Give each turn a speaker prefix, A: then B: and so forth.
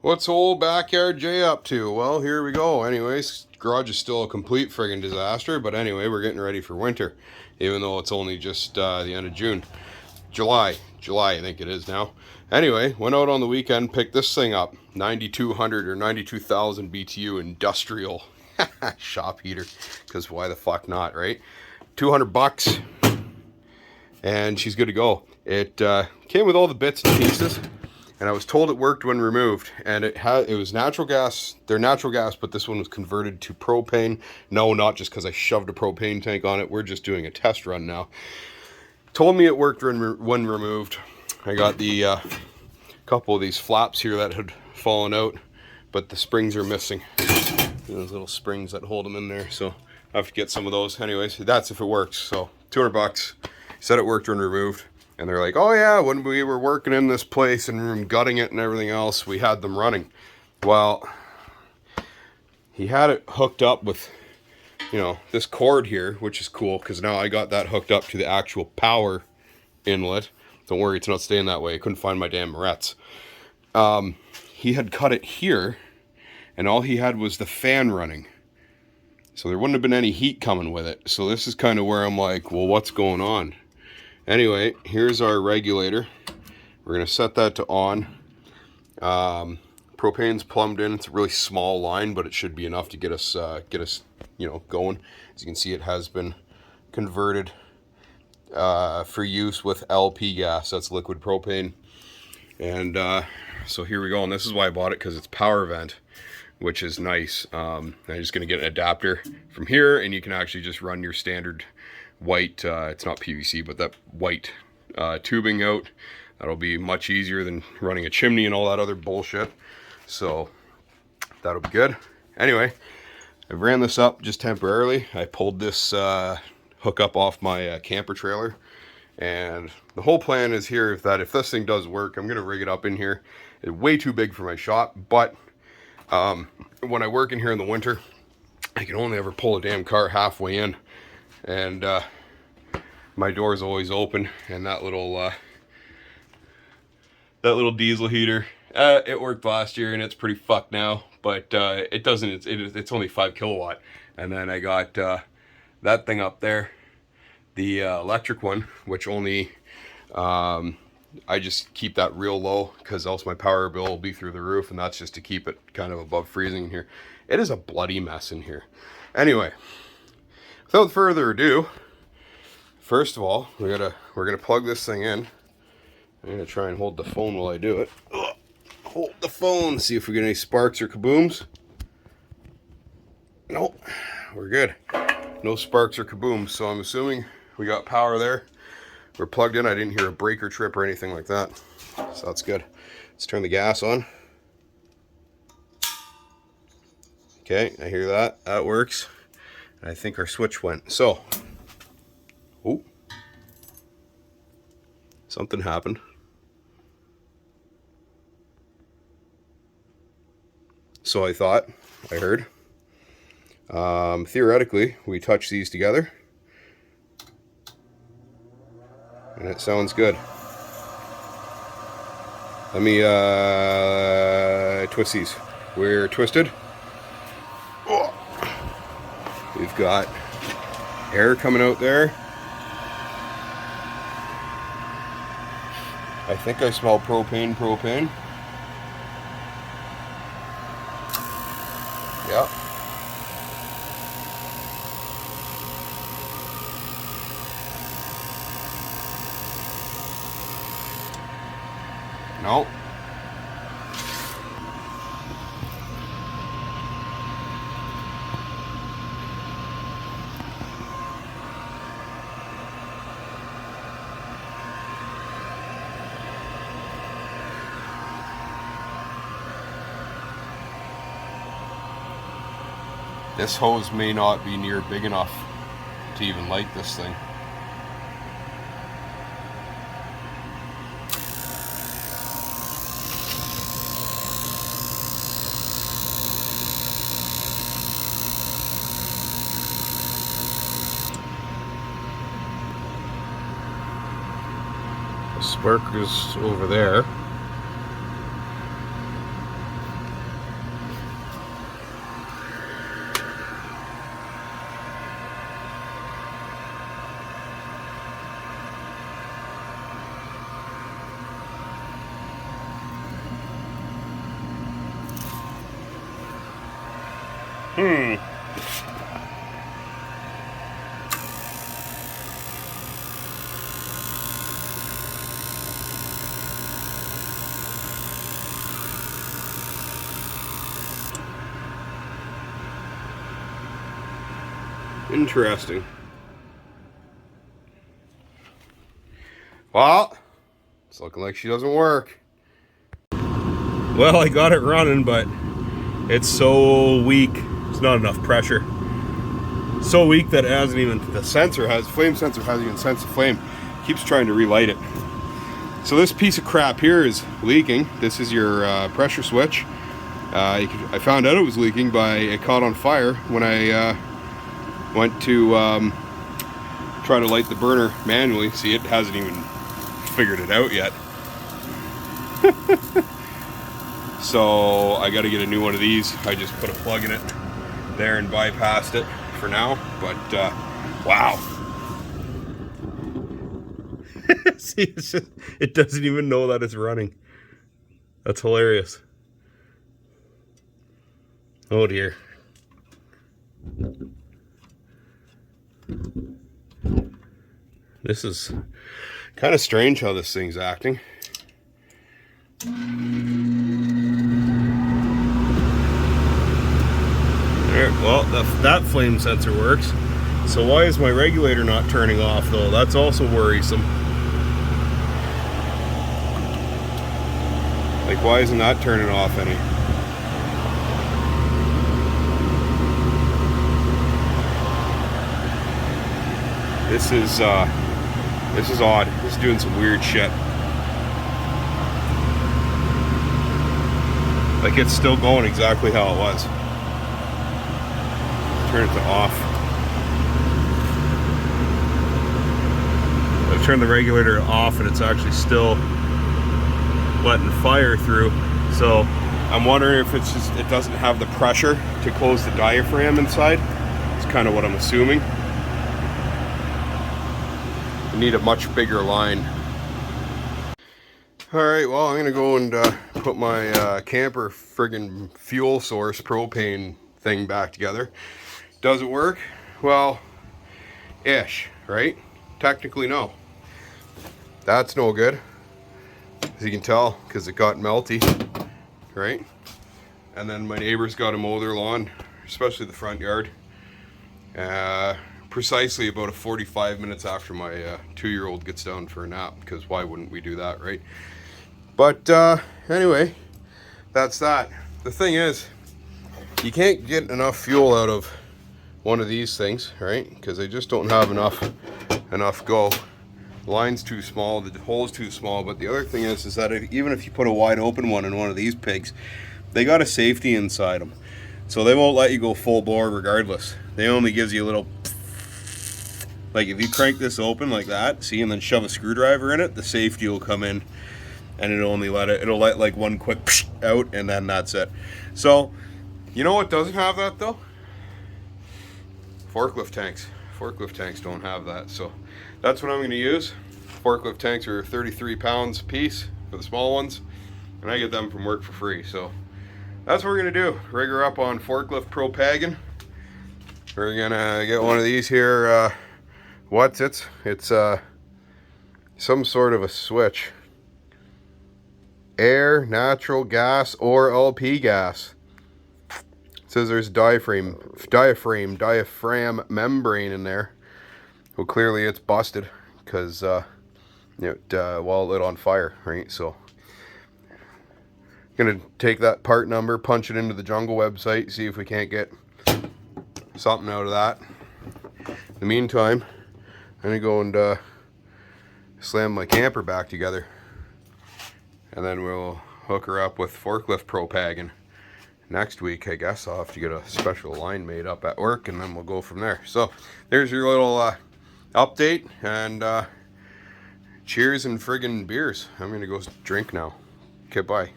A: What's old Backyard Jay up to? Well, here we go. Anyways, garage is still a complete friggin' disaster, but anyway, we're getting ready for winter, even though it's only just the end of June. July, I think it is now. Anyway, went out on the weekend, picked this thing up. 9200 or 92,000 BTU industrial shop heater, because why the fuck not, right? 200 bucks, and she's good to go. It came with all the bits and pieces. And I was told it worked when removed, and it was natural gas. They're natural gas, but this one was converted to propane. No, not just because I shoved a propane tank on it. We're just doing a test run now. Told me it worked when removed. I got the couple of these flaps here that had fallen out, but the springs are missing. Those little springs that hold them in there, so I have to get some of those. Anyways, that's if it works. So 200 bucks. Said it worked when removed. And they're like, oh yeah, when we were working in this place and gutting it and everything else, we had them running. Well, he had it hooked up with, this cord here, which is cool because now I got that hooked up to the actual power inlet. Don't worry, it's not staying that way. I couldn't find my damn barrettes. He had cut it here, and all he had was the fan running. So there wouldn't have been any heat coming with it. So this is kind of where I'm like, well, what's going on? Anyway, here's our regulator. We're going to set that to on. Propane's plumbed in. It's a really small line, but it should be enough to get us going. As you can see, it has been converted for use with LP gas. That's liquid propane. And so here we go. And this is why I bought it, because it's power vent, which is nice. I'm just going to get an adapter from here, and you can actually just run your standard white, it's not PVC, but that white tubing out. That'll be much easier than running a chimney and all that other bullshit. So that'll be good. Anyway, I ran this up just temporarily. I pulled this hook up off my camper trailer, and the whole plan is here that if this thing does work, I'm gonna rig it up in here. It's way too big for my shop, but when I work in here in the winter, I can only ever pull a damn car halfway in. And my door is always open, and that little diesel heater, it worked last year and it's pretty fucked now, but it doesn't. It's only 5 kilowatt. And then I got that thing up there, the electric one, which only I just keep that real low because else my power bill will be through the roof, and that's just to keep it kind of above freezing in here. It is a bloody mess in here. Anyway, without further ado, first of all, we're gonna plug this thing in. I'm gonna try and hold the phone while I do it. Ugh. Hold the phone, see if we get any sparks or kabooms. Nope, we're good. No sparks or kabooms, so I'm assuming we got power there. We're plugged in. I didn't hear a breaker trip or anything like that, so that's good. Let's turn the gas on. Okay, I hear that. That works. I think our switch went. So, oh, something happened. So I thought, I heard. Theoretically, we touch these together, and it sounds good. Let me twist these. We're twisted. Oh. We've got air coming out there. I think I smell propane. Yep. No. This hose may not be near big enough to even light this thing. spark is over there. Hmm. Interesting. Well, it's looking like she doesn't work. Well, I got it running, but it's so weak. It's not enough pressure. So weak that it hasn't even, flame sensor hasn't even sensed the flame. Keeps trying to relight it. So this piece of crap here is leaking. This is your pressure switch. I found out it was leaking by it caught on fire when I went to try to light the burner manually. See, it hasn't even figured it out yet. So I got to get a new one of these. I just put a plug in it there and bypassed it for now. But wow. See, it's just, it doesn't even know that it's running. That's hilarious. Oh dear. This is kind of strange how this thing's acting. There, well, that flame sensor works. So why is my regulator not turning off though? That's also worrisome. Like, why isn't that turning off any? This is odd. This is doing some weird shit. Like, it's still going exactly how it was. Turn it to off. I've turned the regulator off and it's actually still letting fire through. So I'm wondering if it's just, it doesn't have the pressure to close the diaphragm inside. It's kind of what I'm assuming. I need a much bigger line. Alright, well, I'm gonna go and put my camper friggin' fuel source propane thing back together. Does it work? Well, ish, right? Technically, no. That's no good, as you can tell, because it got melty, right? And then my neighbors got to mow their lawn, especially the front yard. Precisely about 45 minutes after my 2-year-old gets down for a nap, because why wouldn't we do that, right? But anyway, that's that. The thing is, you can't get enough fuel out of one of these things, right? Because they just don't have enough go. The line's too small, the hole's too small. But the other thing is that even if you put a wide open one in one of these pigs, they got a safety inside them, so they won't let you go full bore regardless. They only gives you a little, like if you crank this open like that, see, and then shove a screwdriver in it, the safety will come in, and it'll let like one quick out, and then that's it. So, you know what doesn't have that though? Forklift tanks. Forklift tanks don't have that, so that's what I'm going to use. Forklift tanks are 33 pounds a piece for the small ones, and I get them from work for free. So that's what we're going to do. Rig her up on forklift propagin. We're going to get one of these here. It's some sort of a switch. Air, natural gas, or LP gas. It says there's diaphragm membrane in there. Well, clearly it's busted because it lit on fire, right? So gonna take that part number, punch it into the Jungle website, see if we can't get something out of that. In the meantime, I'm gonna go and slam my camper back together, and then we'll hook her up with forklift propagin. Next week, I guess I'll have to get a special line made up at work, and then we'll go from there. So there's your little update, and cheers and friggin' beers. I'm gonna go drink now. Okay, bye.